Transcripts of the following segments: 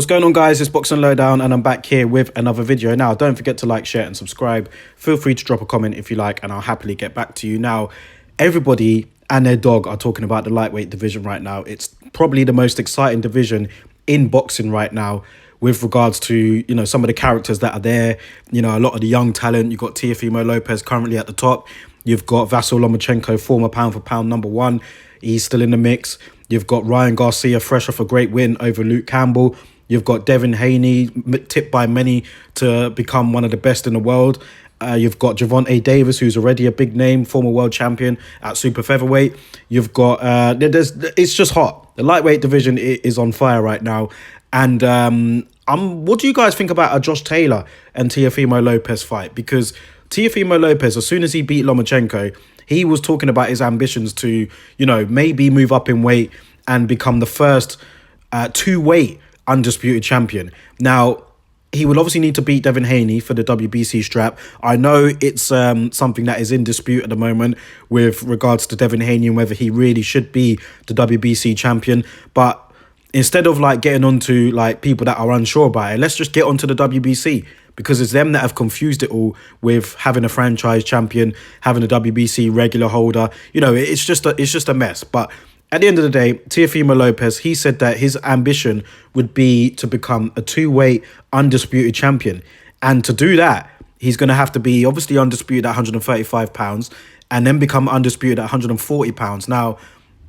What's going on, guys? It's Boxing Lowdown and I'm back here with another video. Now, don't forget to like, share and subscribe. Feel free to drop a comment if you like and I'll happily get back to you. Now, everybody and their dog are talking about the lightweight division right now. It's probably the most exciting division in boxing right now with regards to, you know, some of the characters that are there. You know, a lot of the young talent. You've got Teofimo Lopez currently at the top. You've got Vasyl Lomachenko, former pound-for-pound #1. He's still in the mix. You've got Ryan Garcia, fresh off a great win over Luke Campbell. You've got Lopez-Haney, tipped by many to become one of the best in the world. You've got Gervonta Davis, who's already a big name, former world champion at super featherweight. You've got, it's just hot. The lightweight division is on fire right now. And what do you guys think about a Josh Taylor and Teofimo Lopez fight? Because Teofimo Lopez, as soon as he beat Lomachenko, he was talking about his ambitions to, you know, maybe move up in weight and become the first two-weight undisputed champion. Now, he will obviously need to beat Lopez-Haney for the WBC strap. I know it's something that is in dispute at the moment with regards to Lopez-Haney and whether he really should be the WBC champion. But instead of like getting onto like people that are unsure about it, let's just get onto the WBC, because it's them that have confused it all with having a franchise champion, having a WBC regular holder. You know, it's just a mess. But at the end of the day, Teofimo Lopez, he said that his ambition would be to become a two-weight undisputed champion. And to do that, he's going to have to be obviously undisputed at 135 pounds and then become undisputed at 140 pounds. Now,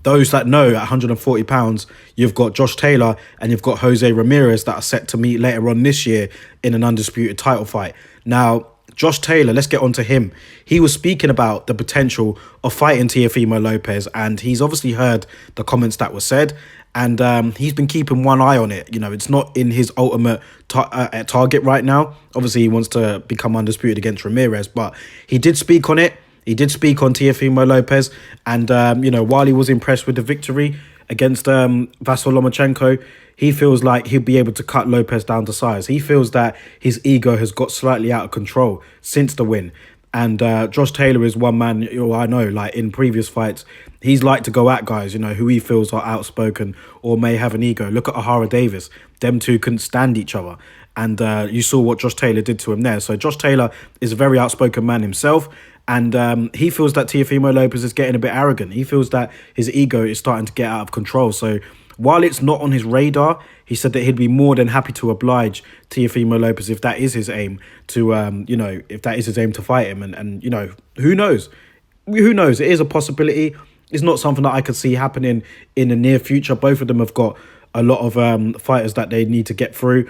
those that know, at 140 pounds, you've got Josh Taylor and you've got Jose Ramirez that are set to meet later on this year in an undisputed title fight. Now, Josh Taylor, let's get on to him. He was speaking about the potential of fighting Teofimo Lopez, and he's obviously heard the comments that were said, and he's been keeping one eye on it. You know, it's not in his ultimate target right now. Obviously, he wants to become undisputed against Ramirez, but he did speak on it. He did speak on Teofimo Lopez, and, you know, while he was impressed with the victory against Vasyl Lomachenko, he feels like he'll be able to cut Lopez down to size. He feels that his ego has got slightly out of control since the win. And Josh Taylor is one man, you know, I know, like in previous fights, he's like to go at guys, you know, who he feels are outspoken or may have an ego. Look at Ahara Davis. Them two couldn't stand each other. And you saw what Josh Taylor did to him there. So Josh Taylor is a very outspoken man himself. And he feels that Teofimo Lopez is getting a bit arrogant. He feels that his ego is starting to get out of control. So while it's not on his radar, he said that he'd be more than happy to oblige Teofimo Lopez if that is his aim to, you know, if that is his aim to fight him. And you know, who knows? Who knows? It is a possibility. It's not something that I could see happening in the near future. Both of them have got a lot of fighters that they need to get through.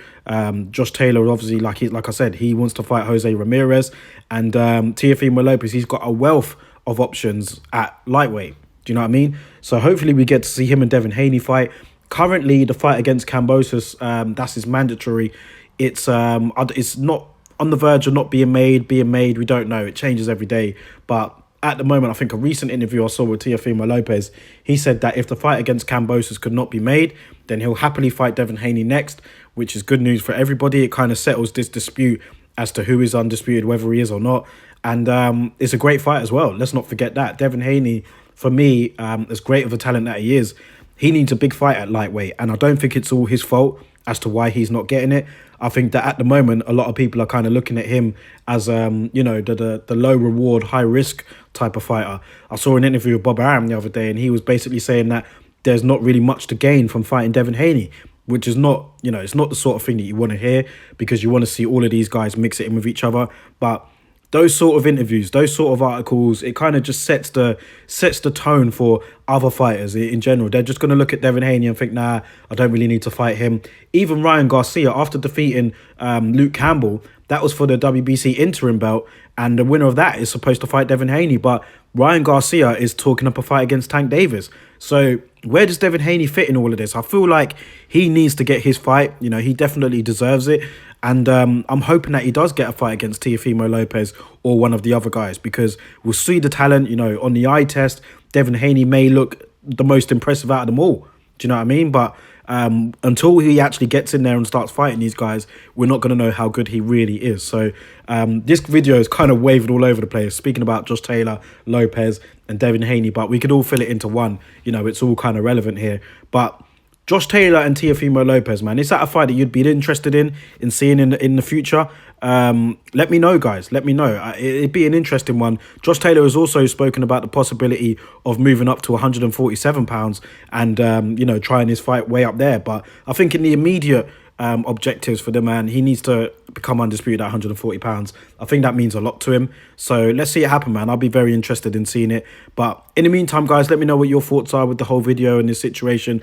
Josh Taylor, obviously, like I said, he wants to fight Jose Ramirez. And Teofimo Lopez, he's got a wealth of options at lightweight. Do you know what I mean? So hopefully we get to see him and Lopez-Haney fight. Currently, the fight against Kambosos, that's his mandatory. It's not on the verge of not being made. We don't know. It changes every day. But at the moment, I think a recent interview I saw with Teofimo Lopez, he said that if the fight against Kambosos could not be made, then he'll happily fight Lopez-Haney next, which is good news for everybody. It kind of settles this dispute as to who is undisputed, whether he is or not. And it's a great fight as well. Let's not forget that. Lopez-Haney, for me, as great of a talent that he is, he needs a big fight at lightweight. And I don't think it's all his fault as to why he's not getting it. I think that at the moment, a lot of people are kind of looking at him as, you know, the low reward, high risk type of fighter. I saw an interview with Bob Arum the other day, and he was basically saying that there's not really much to gain from fighting Lopez-Haney, which is not, you know, it's not the sort of thing that you want to hear, because you want to see all of these guys mix it in with each other. But those sort of interviews, those sort of articles, it kind of just sets the tone for other fighters in general. They're just going to look at Lopez-Haney and think, nah, I don't really need to fight him. Even Ryan Garcia, after defeating Luke Campbell, that was for the WBC interim belt, and the winner of that is supposed to fight Lopez-Haney. But Ryan Garcia is talking up a fight against Tank Davis. So where does Lopez-Haney fit in all of this? I feel like he needs to get his fight. You know, he definitely deserves it. And I'm hoping that he does get a fight against Teofimo Lopez or one of the other guys, because we'll see the talent, you know, on the eye test. Lopez-Haney may look the most impressive out of them all. Do you know what I mean? But until he actually gets in there and starts fighting these guys, we're not going to know how good he really is. So this video is kind of wavered all over the place, speaking about Josh Taylor, Lopez and Lopez-Haney, but we could all fill it into one. You know, it's all kind of relevant here. But Josh Taylor and Teofimo Lopez, man. Is that a fight that you'd be interested in seeing in the future? Let me know, guys. Let me know. It'd be an interesting one. Josh Taylor has also spoken about the possibility of moving up to 147 pounds and you know, trying his fight way up there. But I think in the immediate objectives for the man, he needs to become undisputed at 140 pounds. I think that means a lot to him. So let's see it happen, man. I'll be very interested in seeing it. But in the meantime, guys, let me know what your thoughts are with the whole video and this situation.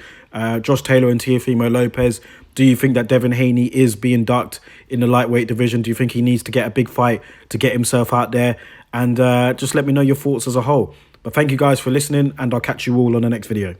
Josh Taylor and Teofimo Lopez. Do you think that Devin Haney is being ducked in the lightweight division? Do you think he needs to get a big fight to get himself out there? And just let me know your thoughts as a whole. But thank you guys for listening, and I'll catch you all on the next video.